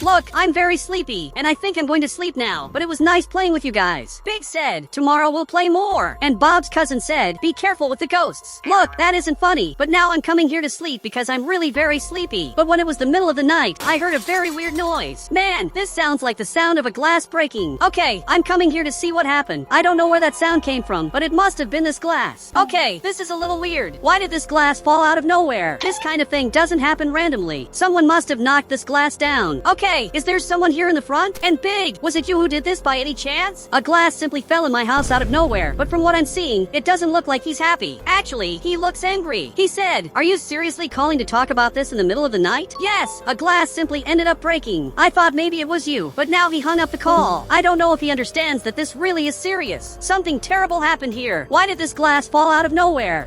Look, I'm very sleepy, and I think I'm going to sleep now, but it was nice playing with you guys. Big said, tomorrow we'll play more. And Bob's cousin said, be careful with the ghosts. Look, that isn't funny, but now I'm coming here to sleep because I'm really very sleepy. But when it was the middle of the night, I heard a very weird noise. Man, this sounds like the sound of a glass breaking. Okay, I'm coming here to see what happened. I don't know where that sound came from, but it must have been this glass. Okay, this is a little weird. Why did this glass fall out of nowhere? This kind of thing doesn't happen randomly. Someone must have knocked this glass down. Okay, is there someone here in the front? And Big, was it you who did this by any chance? A glass simply fell in my house out of nowhere, but from what I'm seeing, it doesn't look like he's happy. Actually, he looks angry. He said, are you seriously calling to talk about this in the middle of the night? Yes, a glass simply ended up breaking. I thought maybe it was you, but now he hung up the call. I don't know if he understands that this really is serious. Something terrible happened here. Why did this glass fall out of nowhere?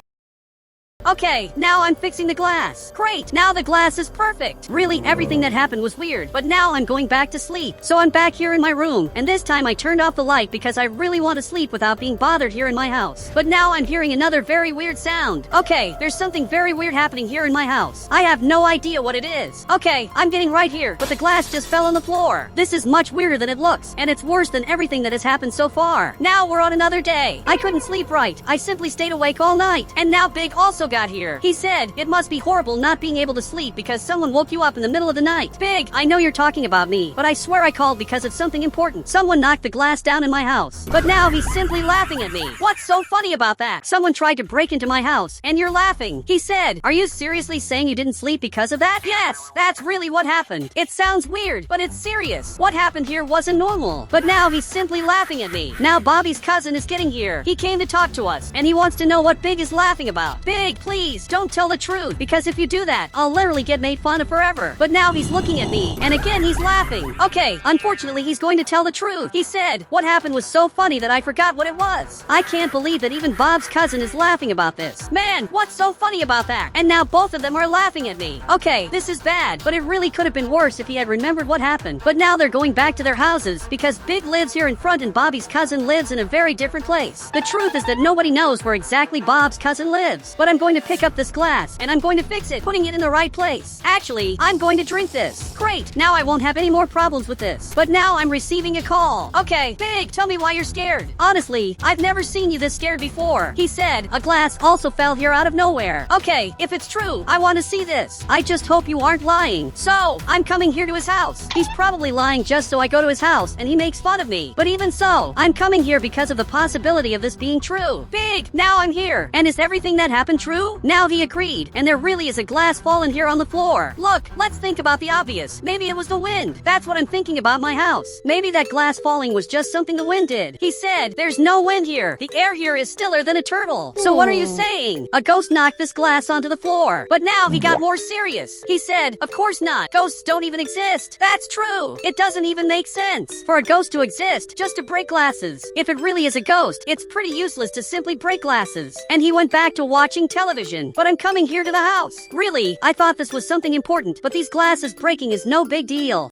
Okay, now I'm fixing the glass. Great, now the glass is perfect. Really, everything that happened was weird, but now I'm going back to sleep. So I'm back here in my room, and this time I turned off the light because I really want to sleep without being bothered here in my house. But now I'm hearing another very weird sound. Okay, there's something very weird happening here in my house. I have no idea what it is. Okay, I'm getting right here, but the glass just fell on the floor. This is much weirder than it looks, and it's worse than everything that has happened so far. Now we're on another day. I couldn't sleep right. I simply stayed awake all night, and now Big also got here. He said, it must be horrible not being able to sleep because someone woke you up in the middle of the night. Big, I know you're talking about me, but I swear I called because of something important. Someone knocked the glass down in my house. But now he's simply laughing at me. What's so funny about that? Someone tried to break into my house, and you're laughing. He said, are you seriously saying you didn't sleep because of that? Yes, that's really what happened. It sounds weird, but it's serious. What happened here wasn't normal. But now he's simply laughing at me. Now Bobby's cousin is getting here. He came to talk to us, and he wants to know what Big is laughing about. Big, please, don't tell the truth, because if you do that, I'll literally get made fun of forever. But now he's looking at me, and again he's laughing. Okay, unfortunately he's going to tell the truth. He said, what happened was so funny that I forgot what it was. I can't believe that even Bob's cousin is laughing about this. Man, what's so funny about that? And now both of them are laughing at me. Okay, this is bad, but it really could have been worse if he had remembered what happened. But now they're going back to their houses, because Big lives here in front and Bobby's cousin lives in a very different place. The truth is that nobody knows where exactly Bob's cousin lives. But I'm going to pick up this glass, and I'm going to fix it, putting it in the right place. Actually, I'm going to drink this. Great, now I won't have any more problems with this. But now I'm receiving a call. Okay, Big, tell me why you're scared. Honestly, I've never seen you this scared before. He said, a glass also fell here out of nowhere. Okay, if it's true, I want to see this. I just hope you aren't lying. So, I'm coming here to his house. He's probably lying just so I go to his house and he makes fun of me. But even so, I'm coming here because of the possibility of this being true. Big, now I'm here. And is everything that happened true? Now he agreed, and there really is a glass fallen here on the floor. Look, let's think about the obvious. Maybe it was the wind. That's what I'm thinking about my house. Maybe that glass falling was just something the wind did. He said, there's no wind here. The air here is stiller than a turtle. So what are you saying? A ghost knocked this glass onto the floor. But now he got more serious. He said, of course not. Ghosts don't even exist. That's true. It doesn't even make sense for a ghost to exist just to break glasses. If it really is a ghost, it's pretty useless to simply break glasses. And he went back to watching television. But I'm coming here to the house. Really, I thought this was something important, but these glasses breaking is no big deal.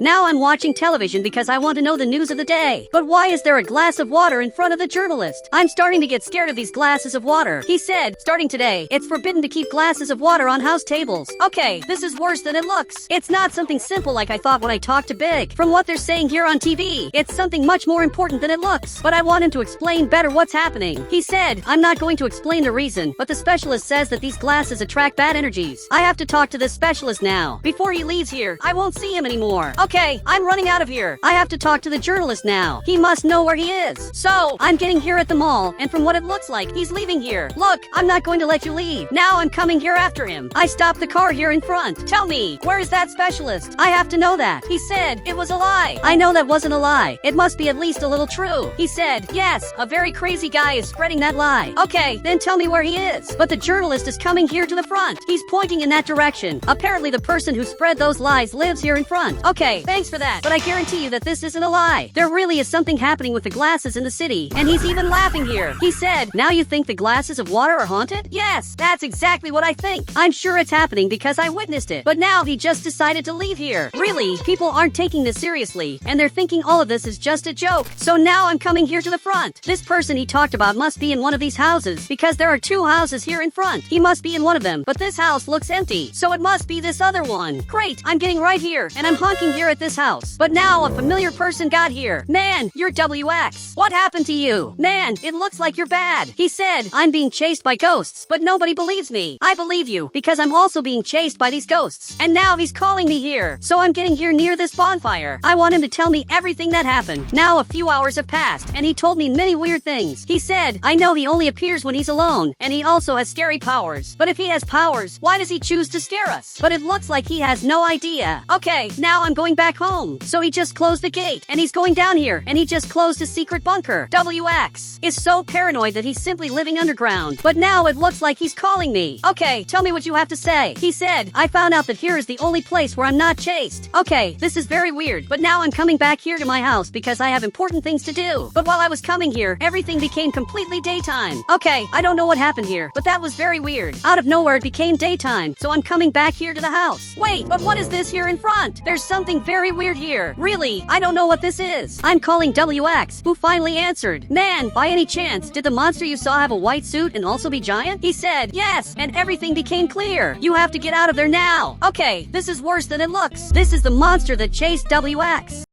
Now I'm watching television because I want to know the news of the day. But why is there a glass of water in front of the journalist? I'm starting to get scared of these glasses of water. He said, starting today, it's forbidden to keep glasses of water on house tables. Okay, this is worse than it looks. It's not something simple like I thought when I talked to Big. From what they're saying here on TV, it's something much more important than it looks. But I want him to explain better what's happening. He said, I'm not going to explain the reason, but the specialist says that these glasses attract bad energies. I have to talk to this specialist now. Before he leaves here, I won't see him anymore. Okay, I'm running out of here. I have to talk to the journalist now. He must know where he is. So, I'm getting here at the mall, and from what it looks like, he's leaving here. Look, I'm not going to let you leave. Now I'm coming here after him. I stopped the car here in front. Tell me, where is that specialist? I have to know that. He said, it was a lie. I know that wasn't a lie. It must be at least a little true. He said, yes, a very crazy guy is spreading that lie. Okay, then tell me where he is. But the journalist is coming here to the front. He's pointing in that direction. Apparently the person who spread those lies lives here in front. Okay, Okay, thanks for that, but I guarantee you that this isn't a lie. There really is something happening with the glasses in the city, and he's even laughing here. He said, now you think the glasses of water are haunted? Yes, that's exactly what I think. I'm sure it's happening because I witnessed it, but now he just decided to leave here. Really, people aren't taking this seriously, and they're thinking all of this is just a joke. So now I'm coming here to the front. This person he talked about must be in one of these houses, because there are two houses here in front. He must be in one of them, but this house looks empty, so it must be this other one. Great, I'm getting right here, and I'm honking here at this house. But now a familiar person got here. Man, you're WX. What happened to you? Man, it looks like you're bad. He said, I'm being chased by ghosts, but nobody believes me. I believe you, because I'm also being chased by these ghosts. And now he's calling me here, so I'm getting here near this bonfire. I want him to tell me everything that happened. Now a few hours have passed, and he told me many weird things. He said, I know he only appears when he's alone, and he also has scary powers. But if he has powers, why does he choose to scare us? But it looks like he has no idea. Okay, now I'm going back home. So he just closed the gate, and he's going down here, and he just closed his secret bunker. WX is so paranoid that he's simply living underground. But now it looks like he's calling me. Okay, tell me what you have to say. He said, I found out that here is the only place where I'm not chased. Okay, this is very weird, but now I'm coming back here to my house because I have important things to do. But while I was coming here, everything became completely daytime. Okay, I don't know what happened here, but that was very weird. Out of nowhere it became daytime, so I'm coming back here to the house. Wait, but what is this here in front? There's something very weird here. Really, I don't know what this is. I'm calling WX, who finally answered. Man, by any chance, did the monster you saw have a white suit and also be giant? He said, yes, and everything became clear. You have to get out of there now. Okay, this is worse than it looks. This is the monster that chased WX.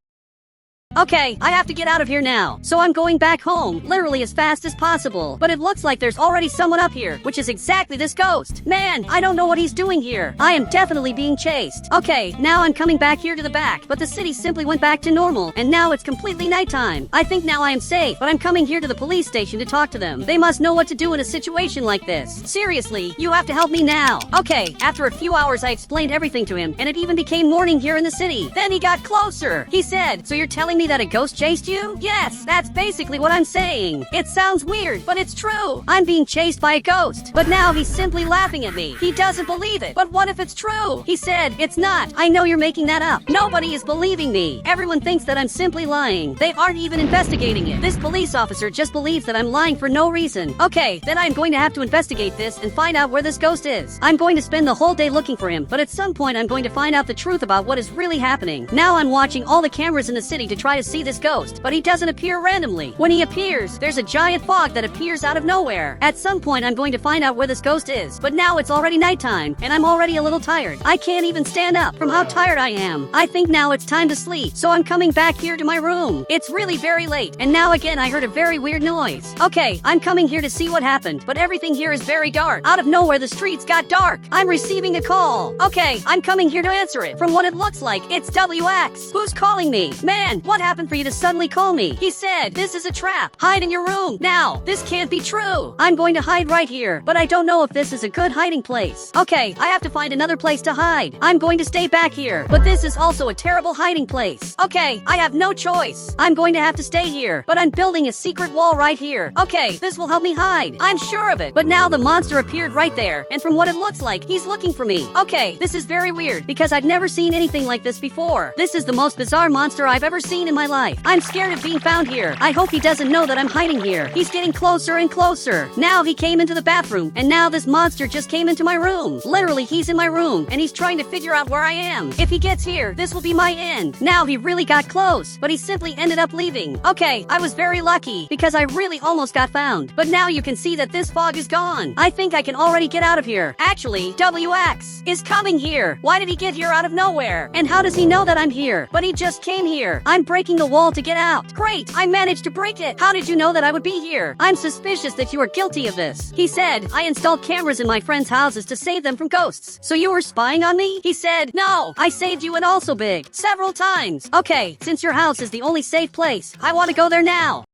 Okay, I have to get out of here now. So I'm going back home, literally as fast as possible. But it looks like there's already someone up here, which is exactly this ghost. Man, I don't know what he's doing here. I am definitely being chased. Okay, now I'm coming back here to the back, but the city simply went back to normal, and now it's completely nighttime. I think now I am safe, but I'm coming here to the police station to talk to them. They must know what to do in a situation like this. Seriously, you have to help me now. Okay, after a few hours I explained everything to him, and it even became morning here in the city. Then he got closer. He said, so you're telling me that a ghost chased you? Yes, that's basically what I'm saying. It sounds weird, but it's true. I'm being chased by a ghost, but now he's simply laughing at me. He doesn't believe it. But what if it's true? He said, it's not. I know you're making that up. Nobody is believing me. Everyone thinks that I'm simply lying. They aren't even investigating it. This police officer just believes that I'm lying for no reason. Okay, then I'm going to have to investigate this and find out where this ghost is. I'm going to spend the whole day looking for him, but at some point I'm going to find out the truth about what is really happening. Now I'm watching all the cameras in the city to try to see this ghost, but he doesn't appear randomly. When he appears, there's a giant fog that appears out of nowhere. At some point I'm going to find out where this ghost is, but now it's already nighttime, and I'm already a little tired. I can't even stand up from how tired I am. I think now it's time to sleep, so I'm coming back here to my room. It's really very late, and now again I heard a very weird noise. Okay, I'm coming here to see what happened, but everything here is very dark. Out of nowhere the streets got dark. I'm receiving a call. Okay, I'm coming here to answer it. From what it looks like, it's WX. Who's calling me? Man, what happened for you to suddenly call me? He said, this is a trap. Hide in your room. Now, this can't be true. I'm going to hide right here, but I don't know if this is a good hiding place. Okay, I have to find another place to hide. I'm going to stay back here, but this is also a terrible hiding place. Okay, I have no choice. I'm going to have to stay here, but I'm building a secret wall right here. Okay, this will help me hide. I'm sure of it. But now the monster appeared right there, and from what it looks like, he's looking for me. Okay, this is very weird, because I've never seen anything like this before. This is the most bizarre monster I've ever seen in my life. I'm scared of being found here. I hope he doesn't know that I'm hiding here. He's getting closer and closer. Now he came into the bathroom, and now this monster just came into my room. Literally, he's in my room, and he's trying to figure out where I am. If he gets here, this will be my end. Now he really got close, but he simply ended up leaving. Okay, I was very lucky, because I really almost got found. But now you can see that this fog is gone. I think I can already get out of here. Actually, WX is coming here. Why did he get here out of nowhere? And how does he know that I'm here? But he just came here. I'm breaking the wall to get out. Great, I managed to break it. How did you know that I would be here? I'm suspicious that you are guilty of this. He said, I installed cameras in my friends' houses to save them from ghosts. So you were spying on me? He said, no, I saved you and also big. Several times. Okay, since your house is the only safe place, I want to go there now.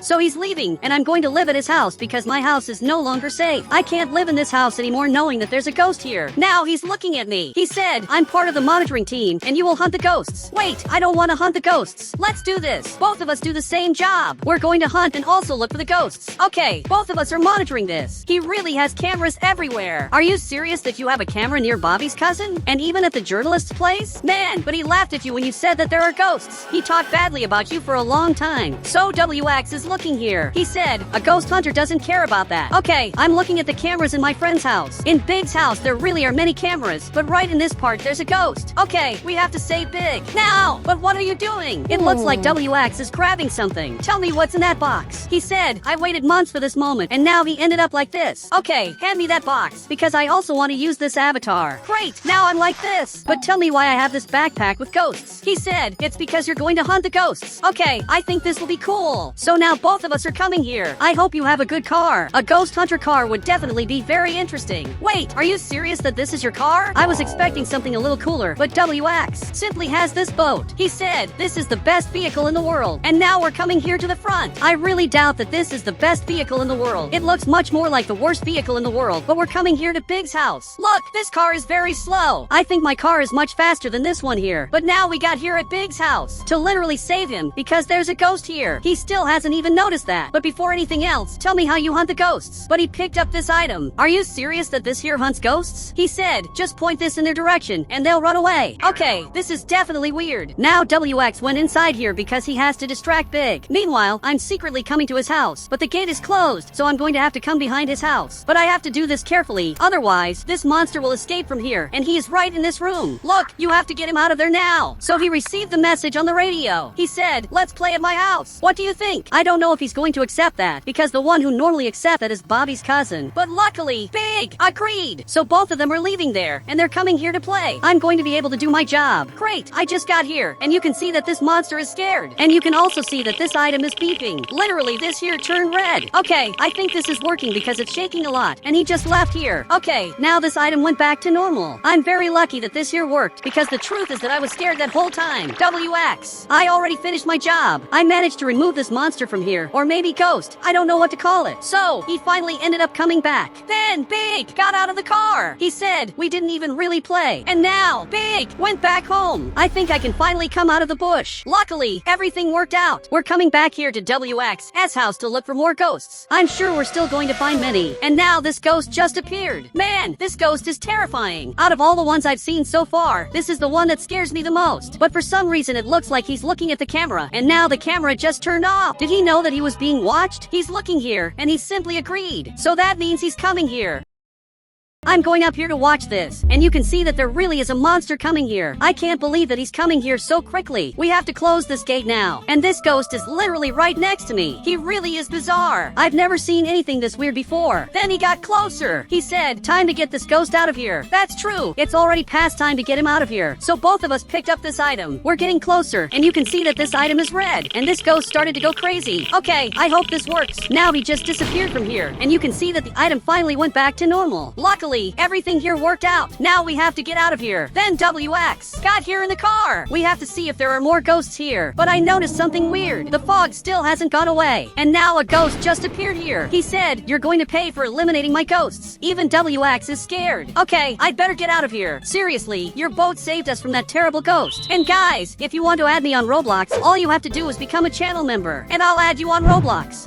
So he's leaving, and I'm going to live at his house because my house is no longer safe. I can't live in this house anymore knowing that there's a ghost here. Now he's looking at me. He said, I'm part of the monitoring team, and you will hunt the ghosts. Wait, I don't want to hunt the ghosts. Let's do this. Both of us do the same job. We're going to hunt and also look for the ghosts. Okay, both of us are monitoring this. He really has cameras everywhere. Are you serious that you have a camera near Bobby's cousin? And even at the journalist's place? Man, but he laughed at you when you said that there are ghosts. He talked badly about you for a long time. So WX is looking here. He said, a ghost hunter doesn't care about that. Okay, I'm looking at the cameras in my friend's house. In Big's house, there really are many cameras, but right in this part, there's a ghost. Okay, we have to save Big. Now! But what are you doing? It looks like WX is grabbing something. Tell me what's in that box. He said, I waited months for this moment, and now he ended up like this. Okay, hand me that box, because I also want to use this avatar. Great, now I'm like this. But tell me why I have this backpack with ghosts. He said, it's because you're going to hunt the ghosts. Okay, I think this will be cool. So now both of us are coming here. I hope you have a good car. A ghost hunter car would definitely be very interesting. Wait, are you serious that this is your car? I was expecting something a little cooler, but WX simply has this boat. He said, this is the best vehicle in the world. And now we're coming here to the front. I really doubt that this is the best vehicle in the world. It looks much more like the worst vehicle in the world, but we're coming here to Big's house. Look, this car is very slow. I think my car is much faster than this one here. But now we got here at Big's house to literally save him because there's a ghost here. He still hasn't even noticed that. But before anything else, tell me how you hunt the ghosts. But he picked up this item. Are you serious that this here hunts ghosts? He said, just point this in their direction and they'll run away. Okay, this is definitely weird. Now WX went inside here because he has to distract Big. Meanwhile, I'm secretly coming to his house, but the gate is closed, so I'm going to have to come behind his house. But I have to do this carefully, otherwise, this monster will escape from here, and he is right in this room. Look, you have to get him out of there now. So he received the message on the radio. He said, let's play at my house. What do you think? I don't know if he's going to accept that, because the one who normally accepts that is Bobby's cousin. But luckily, Big agreed. So both of them are leaving there, and they're coming here to play. I'm going to be able to do my job. Great, I just got here, and you can see that this monster is scared. And you can also see that this item is beeping. Literally, this here turned red. Okay, I think this is working because it's shaking a lot, and he just left here. Okay, now this item went back to normal. I'm very lucky that this here worked, because the truth is that I was scared that whole time. WX, I already finished my job. I managed to remove this monster from here, or maybe ghost. I don't know what to call it. So, he finally ended up coming back. Then, Big got out of the car. He said, we didn't even really play. And now, Big went back home. I think I can finally come out of the bush. Luckily, everything worked out. We're coming back here to WX's house to look for more ghosts. I'm sure we're still going to find many. And now this ghost just appeared. Man, this ghost is terrifying. Out of all the ones I've seen so far, this is the one that scares me the most. But for some reason it looks like he's looking at the camera, and now the camera just turned off. Did he know that he was being watched? He's looking here, and he simply agreed. So that means he's coming here. I'm going up here to watch this, and you can see that there really is a monster coming here. I can't believe that he's coming here so quickly. We have to close this gate now. And this ghost is literally right next to me. He really is bizarre. I've never seen anything this weird before. Then he got closer. He said, time to get this ghost out of here. That's true. It's already past time to get him out of here. So both of us picked up this item. We're getting closer, and you can see that this item is red, and this ghost started to go crazy. Okay, I hope this works. Now he just disappeared from here, and you can see that the item finally went back to normal. Luckily, everything here worked out. Now we have to get out of here. Then WX got here in the car. We have to see if there are more ghosts here. But I noticed something weird. The fog still hasn't gone away. And now a ghost just appeared here. He said, you're going to pay for eliminating my ghosts. Even WX is scared. Okay, I'd better get out of here. Seriously, your boat saved us from that terrible ghost. And guys, if you want to add me on Roblox, all you have to do is become a channel member. And I'll add you on Roblox.